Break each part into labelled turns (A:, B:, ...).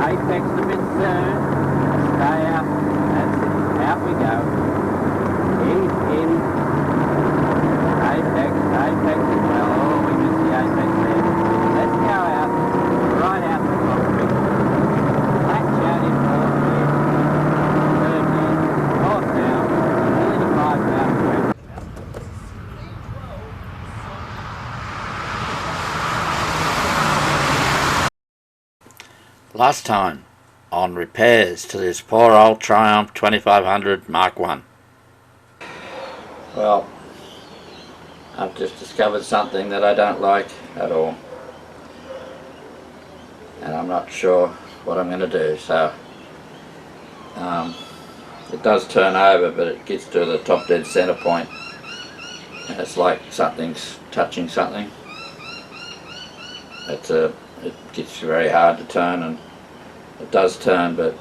A: Apex a bit soon. Stay up. That's it. Out we go. In. Apex as well. Oh, we missed the apex there. Let's go out. Right out the concrete. Latch out in fourth gear. Third gear. Fourth down. Nearly 5 down.
B: Last time on repairs to this poor old Triumph 2500 Mark 1. Well, I've just discovered something that I don't like at all, and I'm not sure what I'm going to do. So it does turn over, but it gets to the top dead center point and it's like something's touching something. It gets very hard to turn, and it does turn, but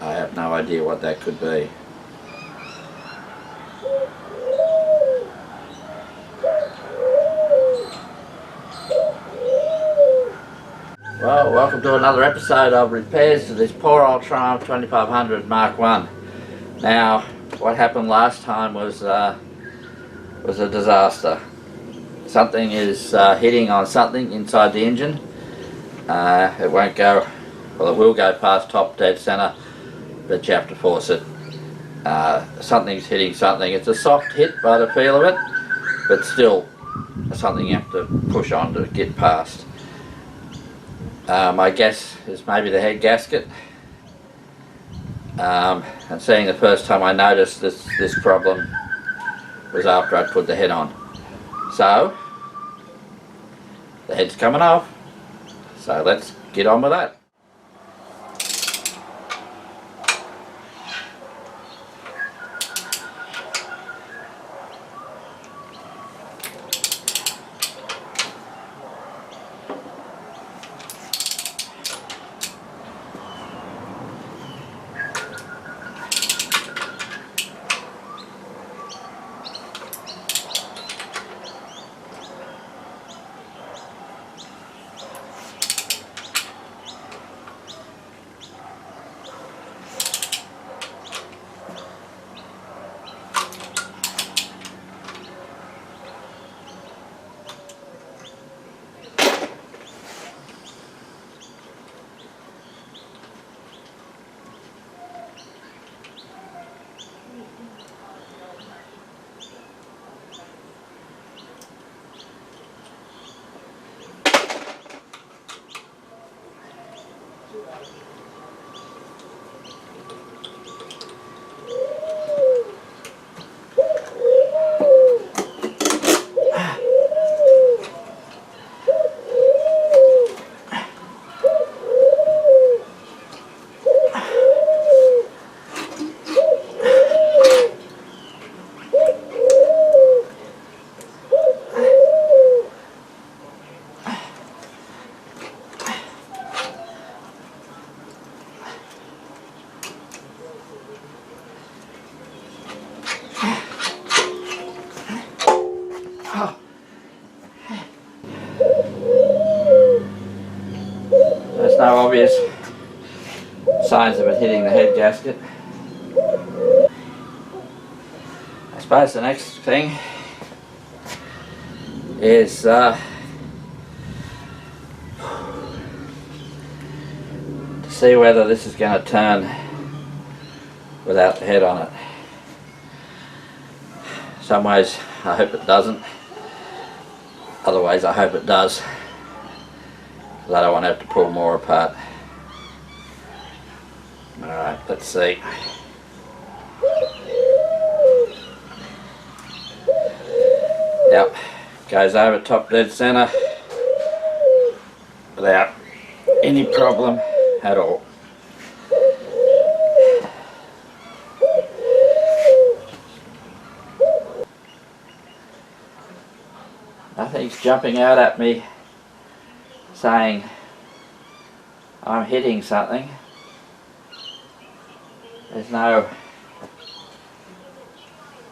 B: I have no idea what that could be. Well, welcome to another episode of repairs to this poor old Triumph 2500 Mark 1. Now, what happened last time was a disaster. Something is hitting on something inside the engine. It won't go, well, it will go past top dead center, but you have to force it. Something's hitting something. It's a soft hit by the feel of it, but still something you have to push on to get past. My guess is maybe the head gasket. And seeing the first time I noticed this problem was after I put the head on. So the head's coming off. So let's get on with that. There's no obvious signs of it hitting the head gasket. I suppose the next thing is to see whether this is going to turn without the head on it. Some ways I hope it doesn't, other ways I hope it does, because I don't want to have to pull more apart. Alright. let's see. Yep, goes over top dead centre without any problem at all. Nothing's jumping out at me saying I'm hitting something. There's no,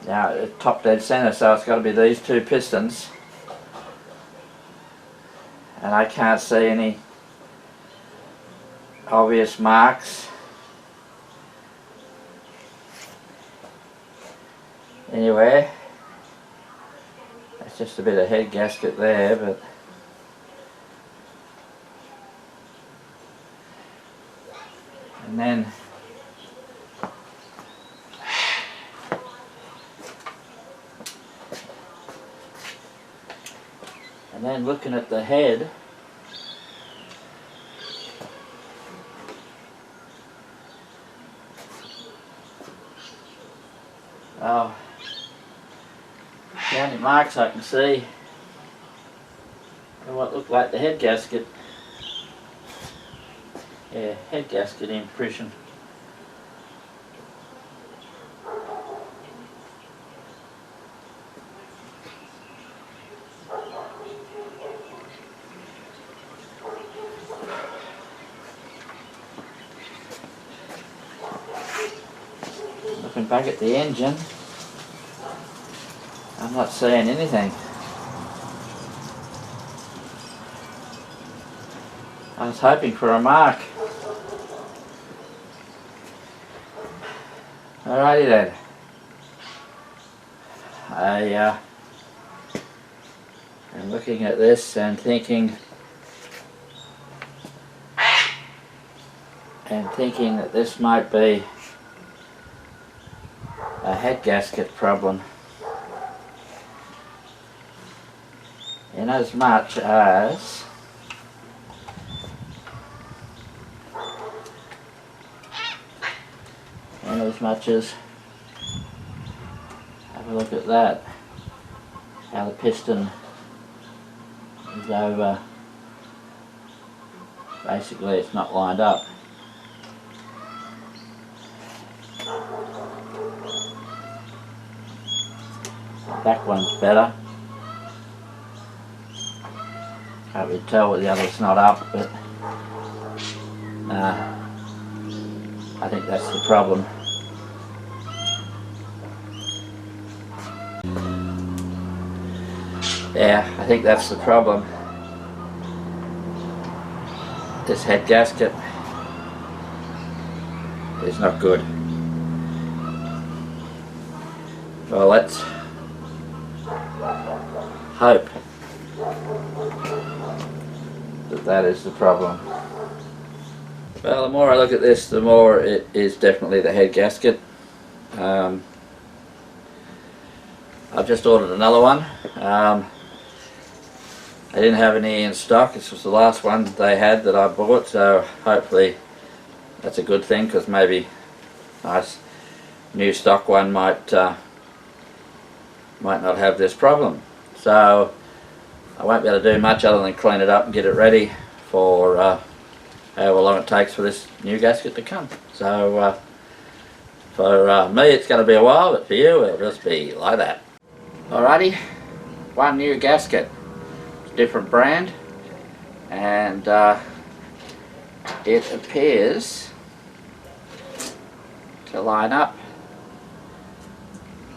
B: now it's top dead centre, so it's got to be these two pistons, and I can't see any obvious marks anywhere. It's just a bit of head gasket there, but and then looking at the head, oh, the only marks I can see are what look like the head gasket. Yeah, head gasket impression. Looking back at the engine, I'm not seeing anything. I was hoping for a mark. Alrighty then. I am looking at this and thinking that this might be a head gasket problem, in as much as have a look at that, how the piston is over, basically it's not lined up. The back one's better. Can't really tell what the other's not up, but I think that's the problem. Yeah, I think that's the problem. This head gasket is not good. Well, let's hope that is the problem. Well, the more I look at this, the more it is definitely the head gasket. I've just ordered another one. I didn't have any in stock. This was the last one they had that I bought, so hopefully that's a good thing, because maybe a nice new stock one might not have this problem. So I won't be able to do much other than clean it up and get it ready for however long it takes for this new gasket to come. So for me it's going to be a while, but for you it'll just be like that. Alrighty, one new gasket, different brand, and it appears to line up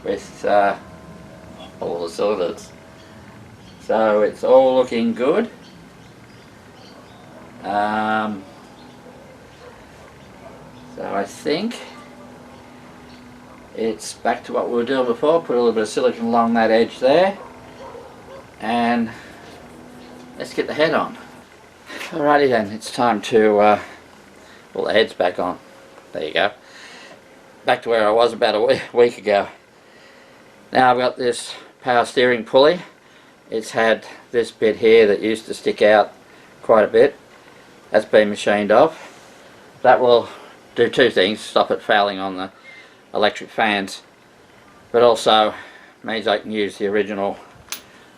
B: with all the cylinders. So it's all looking good. So I think it's back to what we were doing before. Put a little bit of silicone along that edge there, and let's get the head on. Alrighty then, it's time to, well, the head's back on. There you go. Back to where I was about a week ago. Now I've got this power steering pulley. It's had this bit here that used to stick out quite a bit. That's been machined off. That will do two things: stop it fouling on the electric fans, but also means I can use the original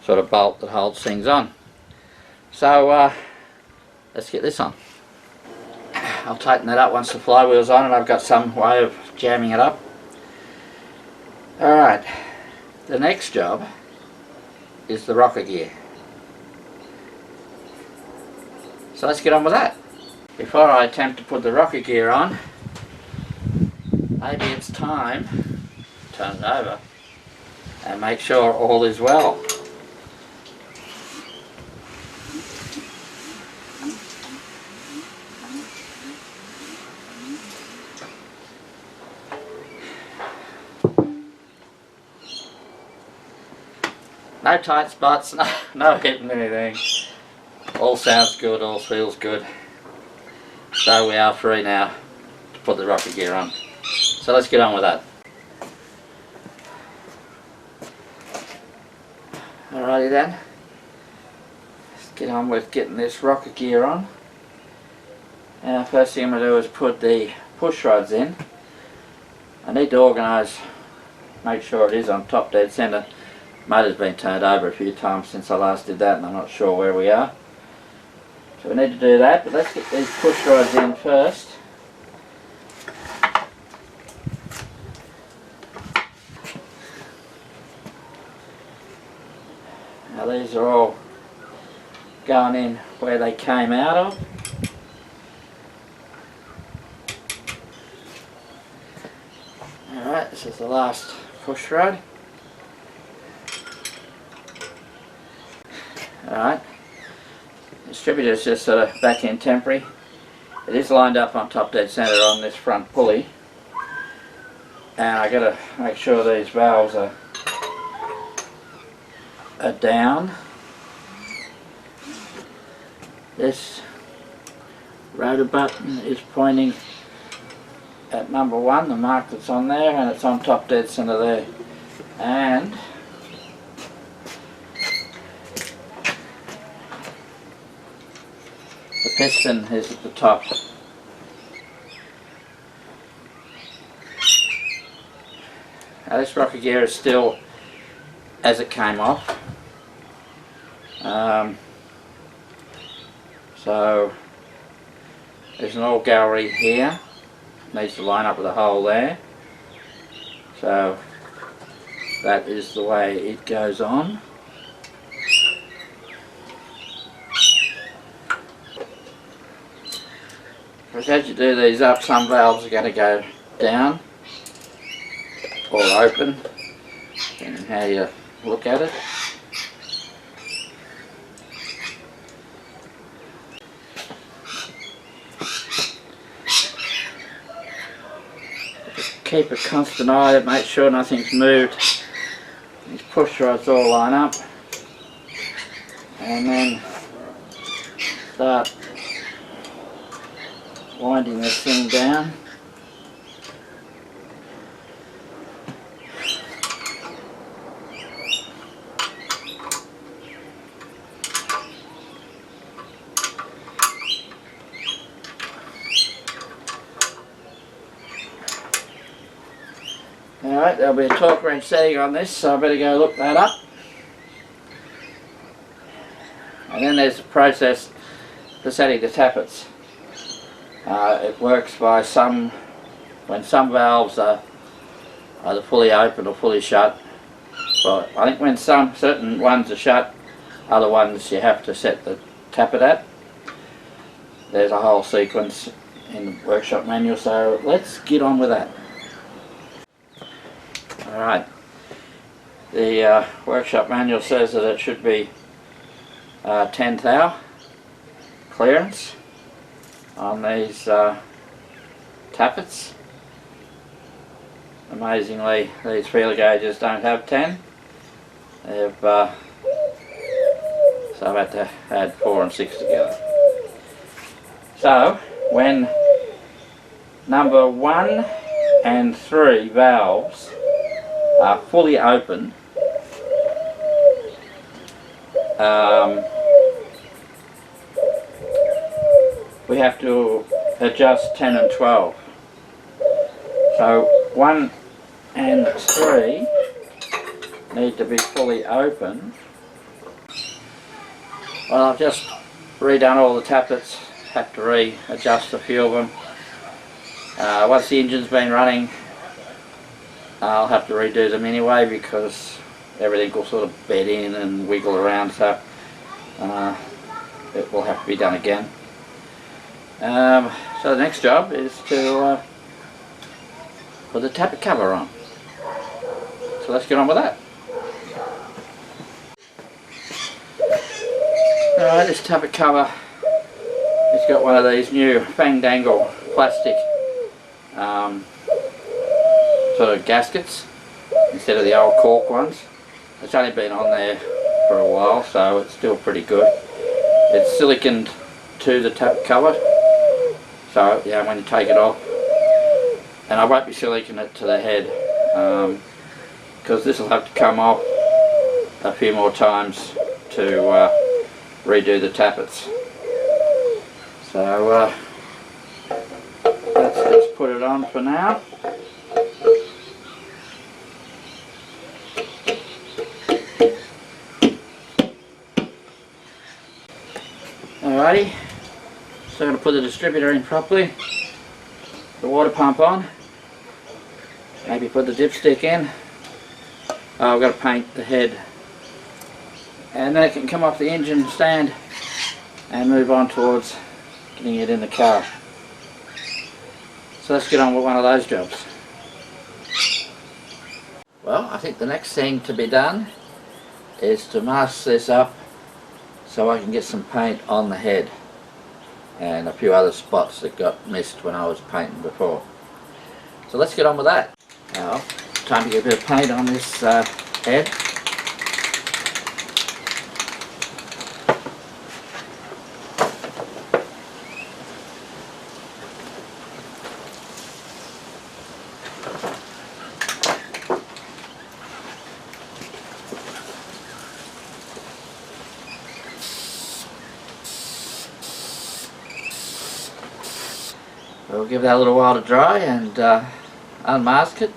B: sort of bolt that holds things on. So let's get this on. I'll tighten that up once the flywheel's on and I've got some way of jamming it up. Alright, the next job is the rocker gear. So let's get on with that. Before I attempt to put the rocker gear on, maybe it's time to turn it over and make sure all is well. No tight spots, no hitting anything. All sounds good, all feels good. So we are free now to put the rocker gear on. So let's get on with that. Alrighty then. Let's get on with getting this rocker gear on. Now first thing I'm going to do is put the push rods in. I need to organise, make sure it is on top dead centre. Motor's been turned over a few times since I last did that and I'm not sure where we are. So we need to do that, but let's get these push rods in first. Now these are all going in where they came out of. Alright, this is the last push rod. Alright, distributor is just sort of back end temporary. It is lined up on top dead centre on this front pulley, and I got to make sure these valves are down. This rotor button is pointing at number 1, the mark that's on there, and it's on top dead centre there. And the piston is at the top. Now this rocker gear is still as it came off. So there's an oil gallery here. Needs to line up with the hole there. So that is the way it goes on. Because as you do these up, some valves are going to go down or open, depending on how you look at it. Just keep a constant eye to make sure nothing's moved. These push rods all line up, and then start winding this thing down. Alright, there'll be a torque wrench setting on this, so I better go look that up. And then there's the process for setting the tappets. It works by when some valves are either fully open or fully shut. But I think when certain ones are shut, other ones you have to set the tappet at. There's a whole sequence in the workshop manual, so let's get on with that. Alright, the workshop manual says that it should be 10 thou clearance on these tappets. Amazingly, these feeler gauges don't have 10. They've, so I've had to add 4 and 6 together. So, when number 1 and 3 valves are fully open, we have to adjust 10 and 12. So 1 and 3 need to be fully open. Well, I've just redone all the tappets, had to readjust a few of them. Once the engine's been running, I'll have to redo them anyway because everything will sort of bed in and wiggle around, so it will have to be done again. So the next job is to put the tappet cover on. So let's get on with that. Alright, this tappet cover, it's got one of these new Fandangle plastic sort of gaskets instead of the old cork ones. It's only been on there for a while, so it's still pretty good. It's siliconed to the tappet cover, so yeah, when you take it off, and I won't be siliconing it to the head because this will have to come off a few more times to redo the tappets. So let's just put it on for now. Alrighty, so I'm going to put the distributor in properly, the water pump on, maybe put the dipstick in. Oh, I've got to paint the head, and then it can come off the engine stand and move on towards getting it in the car. So let's get on with one of those jobs. Well, I think the next thing to be done is to mask this up so I can get some paint on the head and a few other spots that got missed when I was painting before. So let's get on with that. Now, time to get a bit of paint on this head. We'll give that a little while to dry and unmask it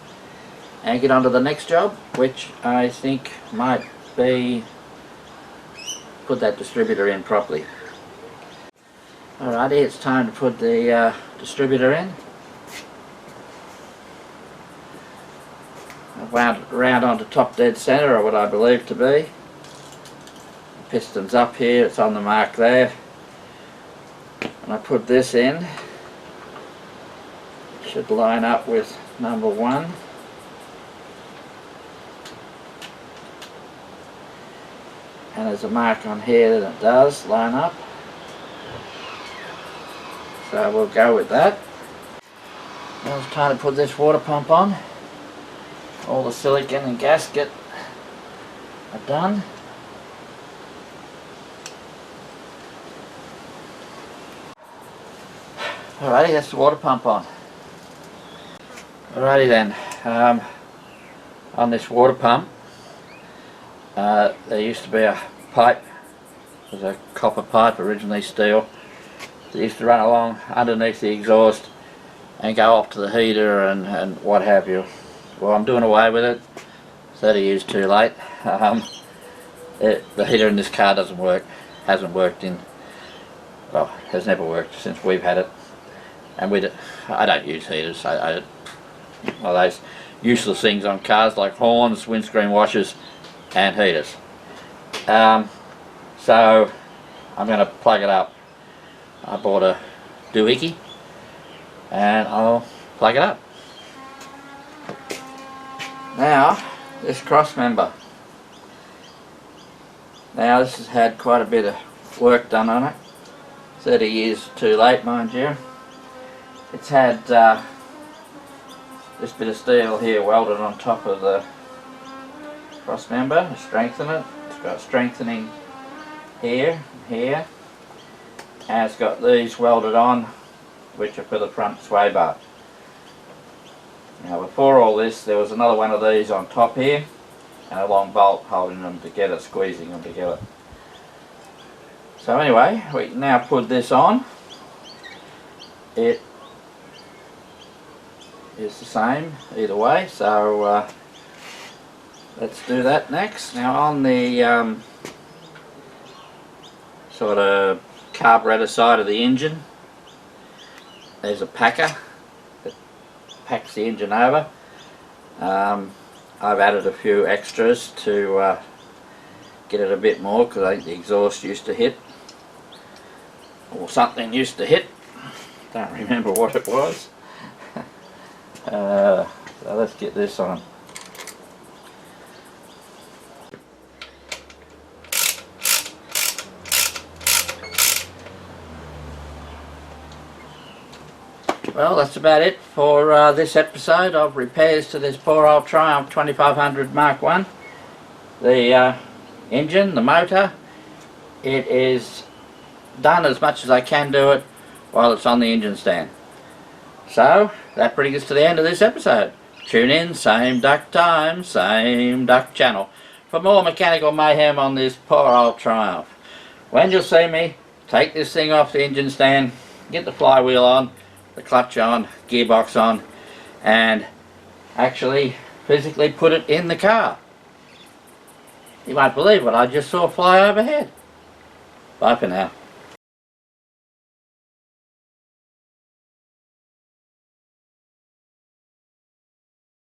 B: and get on to the next job, which I think might be put that distributor in properly. Alrighty, it's time to put the distributor in. I've wound it around onto top dead centre, or what I believe to be. The piston's up here, it's on the mark there. And I put this in. Should line up with number 1. And there's a mark on here that it does line up. So we'll go with that. Now it's time to put this water pump on. All the silicone and gasket are done. Alrighty, that's the water pump on. Alrighty then, on this water pump there used to be a pipe. It was a copper pipe, originally steel. It used to run along underneath the exhaust and go off to the heater and what have you. Well, I'm doing away with it. 30 years too late. The heater in this car doesn't work. Hasn't worked in, well, has never worked since we've had it. And I don't use heaters. Well, those useless things on cars like horns, windscreen washers and heaters. So I'm going to plug it up. I bought a doohickey and I'll plug it up. Now this cross member. Now this has had quite a bit of work done on it. 30 years too late, mind you. It's had this bit of steel here welded on top of the cross member to strengthen it. It's got strengthening here and here, and it's got these welded on, which are for the front sway bar. Now before all this there was another one of these on top here and a long bolt holding them together, squeezing them together. So anyway, we can now put this on. It is the same either way, so let's do that next. Now on the sort of carburetor side of the engine, there's a packer that packs the engine over. I've added a few extras to get it a bit more, because I think the exhaust used to hit, or something used to hit. Don't remember what it was. So let's get this on. Well, that's about it for this episode of repairs to this poor old Triumph 2500 Mark 1. The engine, the motor, it is done as much as I can do it while it's on the engine stand. So that brings us to the end of this episode. Tune in, same duck time, same duck channel, for more mechanical mayhem on this poor old Triumph. When you'll see me take this thing off the engine stand, get the flywheel on, the clutch on, gearbox on, and actually physically put it in the car. You won't believe what I just saw fly overhead. Bye for now.